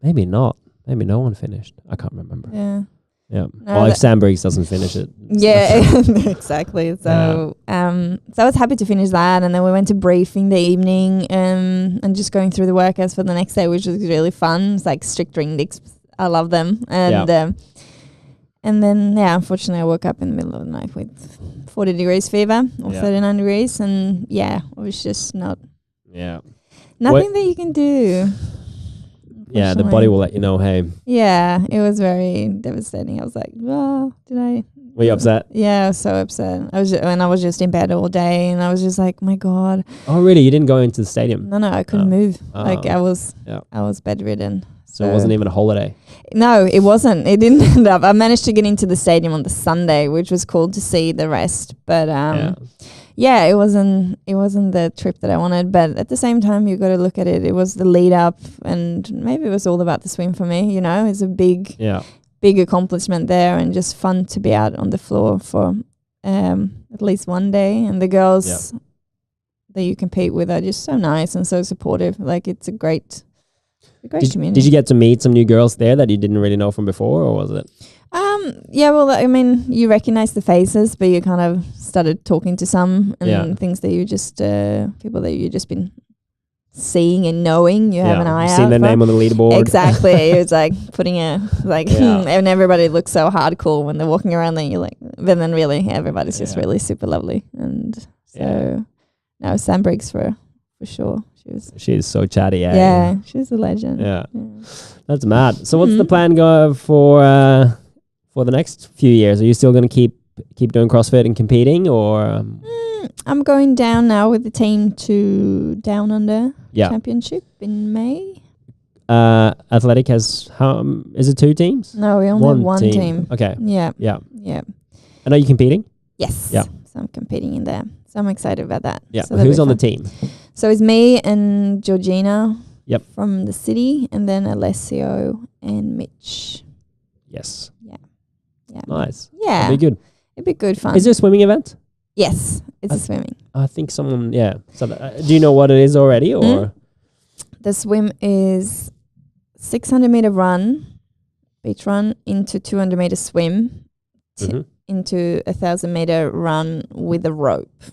[SPEAKER 1] Maybe not. Maybe no one finished. I can't remember.
[SPEAKER 2] Yeah.
[SPEAKER 1] Yeah. No, if Sam Briggs doesn't finish it.
[SPEAKER 2] Yeah, exactly. So so I was happy to finish that, and then we went to briefing the evening and just going through the workouts for the next day, which was really fun. It's like strict ring dips. I love them. And then, unfortunately, I woke up in the middle of the night with 40 degrees fever or 39 degrees. And, it was just not... Nothing that you can do.
[SPEAKER 1] Yeah, the body will let you know, hey.
[SPEAKER 2] Yeah, it was very devastating. I was like, well, Were
[SPEAKER 1] you upset?
[SPEAKER 2] Yeah, I was so upset. I was just in bed all day, and I was just like, my God.
[SPEAKER 1] Oh, really? You didn't go into the stadium?
[SPEAKER 2] No, I couldn't move. Like, I was bedridden.
[SPEAKER 1] So it wasn't even a holiday?
[SPEAKER 2] No, it wasn't. It didn't end up. I managed to get into the stadium on the Sunday, which was cool to see the rest. But it wasn't the trip that I wanted. But at the same time, you got to look at it. It was the lead up, and maybe it was all about the swim for me. It's a big accomplishment there, and just fun to be out on the floor for at least one day. And the girls that you compete with are just so nice and so supportive. Like, it's a great community.
[SPEAKER 1] Did you get to meet some new girls there that you didn't really know from before, or was it?
[SPEAKER 2] You recognize the faces, but you kind of started talking to some and things that you just people that you just been seeing and knowing. You have an eye out.
[SPEAKER 1] Seen their name on the leaderboard.
[SPEAKER 2] Exactly. It's like putting and everybody looks so hardcore when they're walking around. Then you're like, but then really everybody's just really super lovely. And so no, Sam Briggs for sure.
[SPEAKER 1] She's so chatty.
[SPEAKER 2] Yeah, she's a legend.
[SPEAKER 1] Yeah. That's mad. So what's the plan go for the next few years? Are you still going to keep keep doing CrossFit and competing, or
[SPEAKER 2] I'm going down now with the team to Down Under
[SPEAKER 1] Yeah.
[SPEAKER 2] Championship in May.
[SPEAKER 1] Athletic has is it 2 teams?
[SPEAKER 2] No, we only have one team.
[SPEAKER 1] Okay.
[SPEAKER 2] Yeah.
[SPEAKER 1] Yeah.
[SPEAKER 2] Yeah.
[SPEAKER 1] And are you competing?
[SPEAKER 2] Yes.
[SPEAKER 1] Yeah.
[SPEAKER 2] So I'm competing in there. So I'm excited about that.
[SPEAKER 1] Yeah.
[SPEAKER 2] So
[SPEAKER 1] Who's on the team?
[SPEAKER 2] So it's me and Georgina
[SPEAKER 1] Yep.
[SPEAKER 2] from the city, and then Alessio and Mitch.
[SPEAKER 1] Yes.
[SPEAKER 2] Yeah. Yeah.
[SPEAKER 1] Nice.
[SPEAKER 2] Yeah.
[SPEAKER 1] That'd be good.
[SPEAKER 2] It'd be good fun.
[SPEAKER 1] Is there a swimming event?
[SPEAKER 2] Yes. It's a swimming.
[SPEAKER 1] I think someone, yeah. So, do you know what it is already, or?
[SPEAKER 2] The swim is 600-meter run, beach run, into 200-meter swim, into 1,000-meter run with a rope.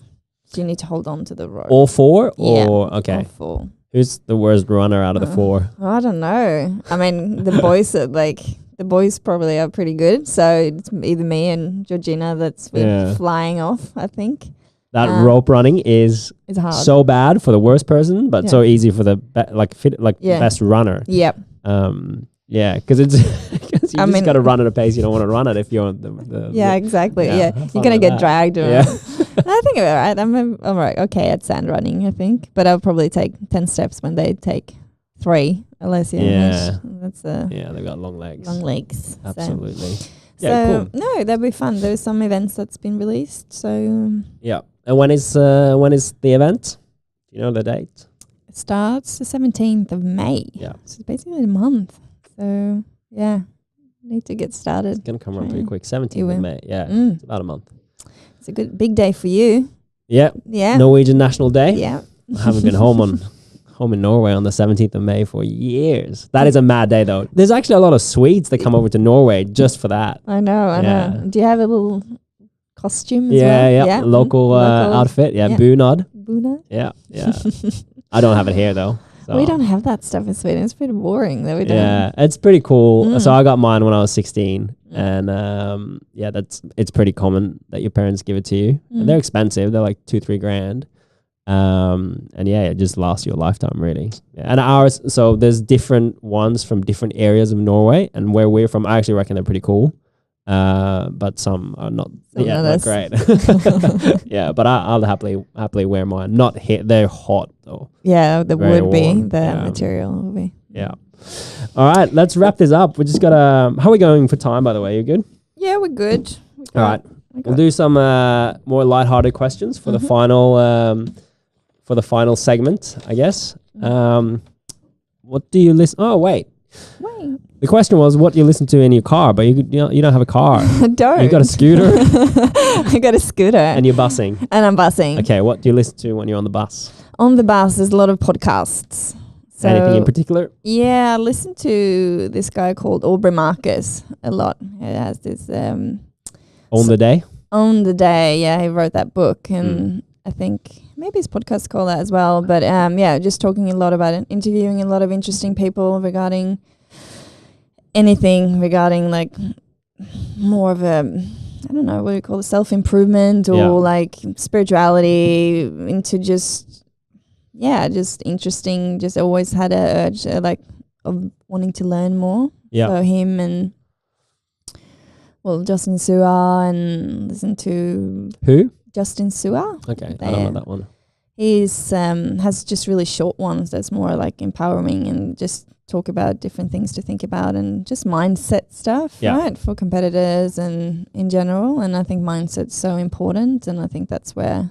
[SPEAKER 2] So you need to hold on to the rope.
[SPEAKER 1] All 4? Or okay.
[SPEAKER 2] All 4.
[SPEAKER 1] Who's the worst runner out of the 4?
[SPEAKER 2] I don't know. I mean, the boys are the boys probably are pretty good. So it's either me and Georgina that's flying off, I think.
[SPEAKER 1] That rope running is
[SPEAKER 2] hard.
[SPEAKER 1] So bad for the worst person, but so easy for the best runner.
[SPEAKER 2] Yep.
[SPEAKER 1] Yeah, because it's because you just got to run at a pace you don't want to run at if you're on the
[SPEAKER 2] exactly. Yeah, you're gonna get dragged. I think I'm alright. I'm alright. Okay at sand running, I think, but I'll probably take 10 steps when they take 3. Alessia. That's
[SPEAKER 1] they've got long legs.
[SPEAKER 2] Long legs.
[SPEAKER 1] Absolutely.
[SPEAKER 2] So
[SPEAKER 1] cool.
[SPEAKER 2] No, that'll be fun. There's some events that's been released. So
[SPEAKER 1] yeah. And when is the event? Do you know the date?
[SPEAKER 2] It starts the 17th of May.
[SPEAKER 1] Yeah.
[SPEAKER 2] So it's basically a month. So yeah, need to get started.
[SPEAKER 1] It's gonna come around pretty quick. 17th of May. Yeah. It's about a month.
[SPEAKER 2] It's a good big day for you.
[SPEAKER 1] Yeah.
[SPEAKER 2] Yeah.
[SPEAKER 1] Norwegian National Day.
[SPEAKER 2] Yeah.
[SPEAKER 1] I haven't been home in Norway on the 17th of May for years. That is a mad day though. There's actually a lot of Swedes that come over to Norway just for that.
[SPEAKER 2] I know. Do you have a little costume as
[SPEAKER 1] well?
[SPEAKER 2] Yeah.
[SPEAKER 1] Local outfit. Yeah. Bunad.
[SPEAKER 2] Bunad?
[SPEAKER 1] Yeah. I don't have it here though. So.
[SPEAKER 2] We don't have that stuff in Sweden. It's pretty boring that we don't.
[SPEAKER 1] Yeah, it's pretty cool. So I got mine when I was 16, and it's pretty common that your parents give it to you. And they're expensive. They're like 2-3 grand. And it just lasts you a lifetime, really. Yeah. And ours, so there's different ones from different areas of Norway, and where we're from, I actually reckon they're pretty cool. But some are not. Not great. Yeah, but I'll happily wear mine. Not hit. They're hot though.
[SPEAKER 2] Yeah, the
[SPEAKER 1] Very
[SPEAKER 2] would be
[SPEAKER 1] warm.
[SPEAKER 2] the material will be.
[SPEAKER 1] Yeah. All right, let's wrap this up. We just got how are we going for time? By the way, you good?
[SPEAKER 2] Yeah, we're good.
[SPEAKER 1] All right, we'll do some more lighthearted questions for the final segment, I guess. What do you listen? Oh wait. The question was, what do you listen to in your car? But you don't have a car.
[SPEAKER 2] I don't.
[SPEAKER 1] You got a scooter?
[SPEAKER 2] I got a scooter.
[SPEAKER 1] And you're busing?
[SPEAKER 2] And I'm busing.
[SPEAKER 1] Okay, what do you listen to when you're on the bus?
[SPEAKER 2] On the bus, there's a lot of podcasts. So
[SPEAKER 1] anything in particular?
[SPEAKER 2] Yeah, I listen to this guy called Aubrey Marcus a lot. He has this...
[SPEAKER 1] On the Day?
[SPEAKER 2] On the Day, yeah. He wrote that book. And I think maybe his podcast called that as well. But just talking a lot about it, interviewing a lot of interesting people regarding... anything regarding like more of a, I don't know, what do you call it, self-improvement or like spirituality, into just interesting, just always had a urge of wanting to learn more.
[SPEAKER 1] Yeah.
[SPEAKER 2] So him and, Justin Sua, and listen to...
[SPEAKER 1] Who?
[SPEAKER 2] Justin Sua.
[SPEAKER 1] Okay, I don't know that one.
[SPEAKER 2] He's has just really short ones that's more like empowering and just talk about different things to think about and just mindset stuff, right, for competitors and in general. And I think mindset's so important, and I think that's where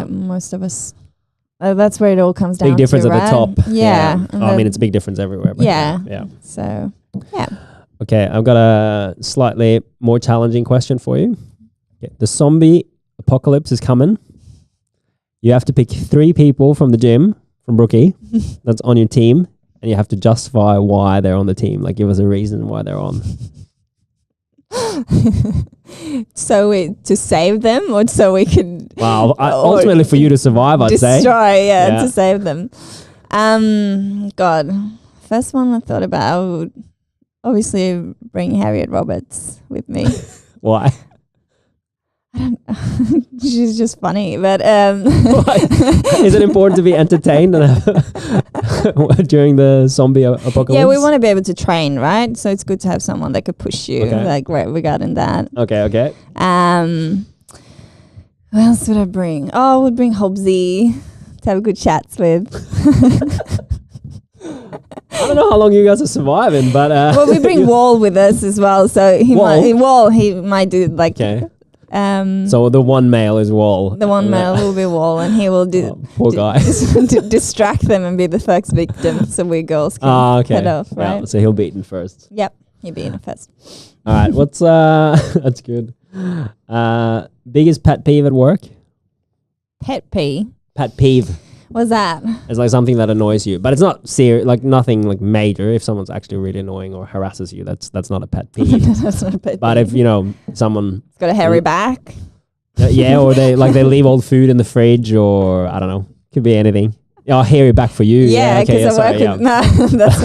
[SPEAKER 2] most of us, that's where it all comes down to.
[SPEAKER 1] Big difference
[SPEAKER 2] right?
[SPEAKER 1] at the top.
[SPEAKER 2] Yeah.
[SPEAKER 1] I mean, it's a big difference everywhere. But yeah.
[SPEAKER 2] So, yeah.
[SPEAKER 1] Okay, I've got a slightly more challenging question for you. Okay. The zombie apocalypse is coming. You have to pick 3 people from the gym, from Brookie, that's on your team, and you have to justify why they're on the team. Like, give us a reason why they're on.
[SPEAKER 2] So to save them, or so we can...
[SPEAKER 1] Wow, ultimately for you to survive, I'd say.
[SPEAKER 2] Destroy, to save them. God, first one I thought about, I would obviously bring Harriet Roberts with me.
[SPEAKER 1] Why?
[SPEAKER 2] She's just funny, but
[SPEAKER 1] Is it important to be entertained during the zombie apocalypse?
[SPEAKER 2] yeah, we want to be able to train, right? So it's good to have someone that could push you, like regarding that.
[SPEAKER 1] Okay.
[SPEAKER 2] What else would I bring? Oh, I would bring Hobbsy to have good chats with.
[SPEAKER 1] I don't know how long you guys are surviving, but
[SPEAKER 2] well, we bring Wall with us as well, so he might do like.
[SPEAKER 1] Okay. So the one male is Wall.
[SPEAKER 2] The one male will be Wall, and he will do
[SPEAKER 1] poor guy.
[SPEAKER 2] distract them and be the first victim, so we girls can head off, right?
[SPEAKER 1] Yeah, so he'll be eaten first.
[SPEAKER 2] Yep, he'll be eaten first.
[SPEAKER 1] All right, what's that's good. Biggest pet peeve at work?
[SPEAKER 2] Pet peeve.
[SPEAKER 1] Pet peeve.
[SPEAKER 2] What's that?
[SPEAKER 1] It's like something that annoys you, but it's not serious, like nothing like major. If someone's actually really annoying or harasses you, that's not a pet peeve.
[SPEAKER 2] That's not a pet
[SPEAKER 1] But
[SPEAKER 2] peeve.
[SPEAKER 1] if someone
[SPEAKER 2] It's got a hairy back.
[SPEAKER 1] or they leave old food in the fridge, or I don't know, could be anything. Oh, hairy back for you.
[SPEAKER 2] Yeah, because I work with. No, that's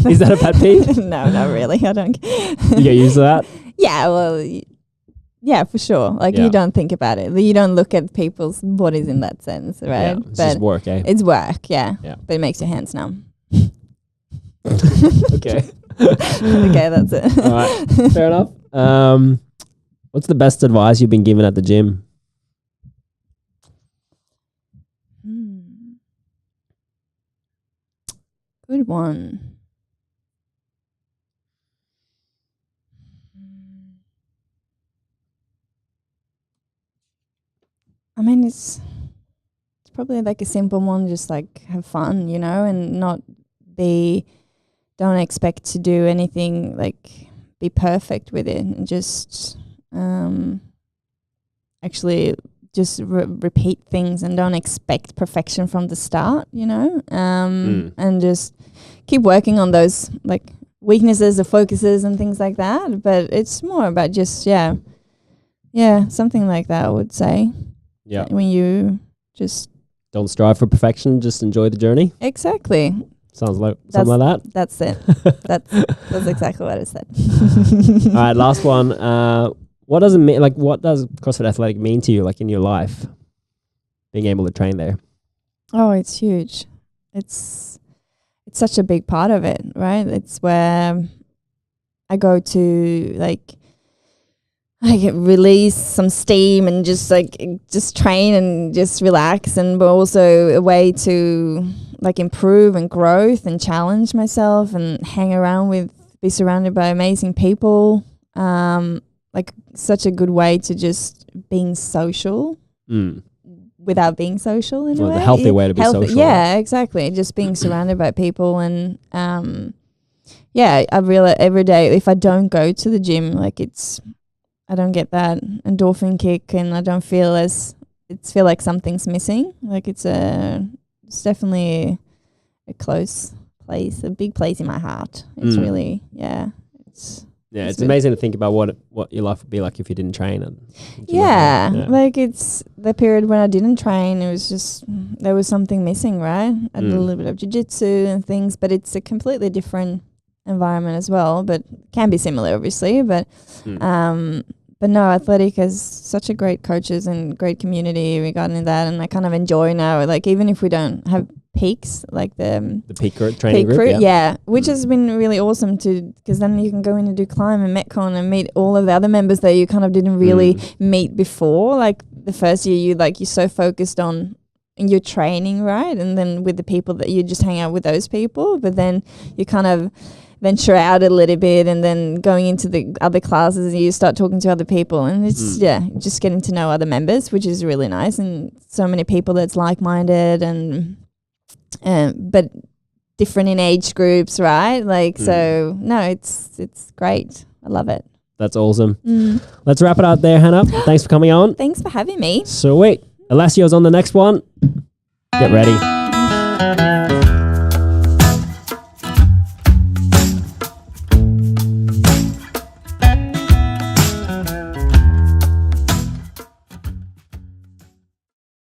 [SPEAKER 1] Is that a pet peeve?
[SPEAKER 2] No, not really. I don't.
[SPEAKER 1] You get used to that?
[SPEAKER 2] Yeah, well, yeah, for sure. Like you don't think about it. You don't look at people's bodies in that sense, right?
[SPEAKER 1] Yeah, it's just work, eh?
[SPEAKER 2] It's work, yeah.
[SPEAKER 1] Yeah.
[SPEAKER 2] But it makes your hands numb.
[SPEAKER 1] Okay.
[SPEAKER 2] Okay, that's it.
[SPEAKER 1] All right, fair enough. What's the best advice you've been given at the gym?
[SPEAKER 2] Good one. I mean, it's probably like a simple one, just like have fun, and don't expect to do anything, like be perfect with it, and just actually just repeat things and don't expect perfection from the start, and just keep working on those like weaknesses or focuses and things like that. But it's more about just, something like that, I would say.
[SPEAKER 1] Yeah.
[SPEAKER 2] When you just
[SPEAKER 1] don't strive for perfection, just enjoy the journey.
[SPEAKER 2] Exactly.
[SPEAKER 1] Sounds like something like that.
[SPEAKER 2] That's it. That's exactly what I said.
[SPEAKER 1] All right, last one. What does it mean? Like, what does CrossFit Athletic mean to you, like in your life, being able to train there?
[SPEAKER 2] Oh, it's huge. It's such a big part of it, right? It's where I go to I get release some steam and just train and just relax, but also a way to improve and growth and challenge myself and hang around be surrounded by amazing people. Such a good way to just being social without being social in a way.
[SPEAKER 1] A healthy way to be social.
[SPEAKER 2] Yeah, exactly. Just being surrounded by people and I realize every day if I don't go to the gym, I don't get that endorphin kick, and I don't feel like something's missing. It's definitely a close place, a big place in my heart. It's really, it's
[SPEAKER 1] amazing to think about what your life would be like if you didn't train.
[SPEAKER 2] It's the period when I didn't train. It was just there was something missing, right? I did a little bit of jiu-jitsu and things, but it's a completely different environment as well. But can be similar, obviously. But no, Athletic has such a great coaches and great community regarding that, and I kind of enjoy now. Even if we don't have peaks, like the
[SPEAKER 1] peak training group,
[SPEAKER 2] which has been really awesome because then you can go in and do climb and Metcon and meet all of the other members that you kind of didn't really meet before. Like the first year, you're so focused on your training, right? And then with the people that you just hang out with those people, but then you kind of venture out a little bit, and then going into the other classes, you start talking to other people, and it's just getting to know other members, which is really nice, and so many people that's like-minded and but different in age groups, right? So no, it's great. I love it.
[SPEAKER 1] That's awesome. Let's wrap it out there, Hanna. Thanks for coming on.
[SPEAKER 2] Thanks for having me.
[SPEAKER 1] Sweet. Alessio's on the next one. Get ready.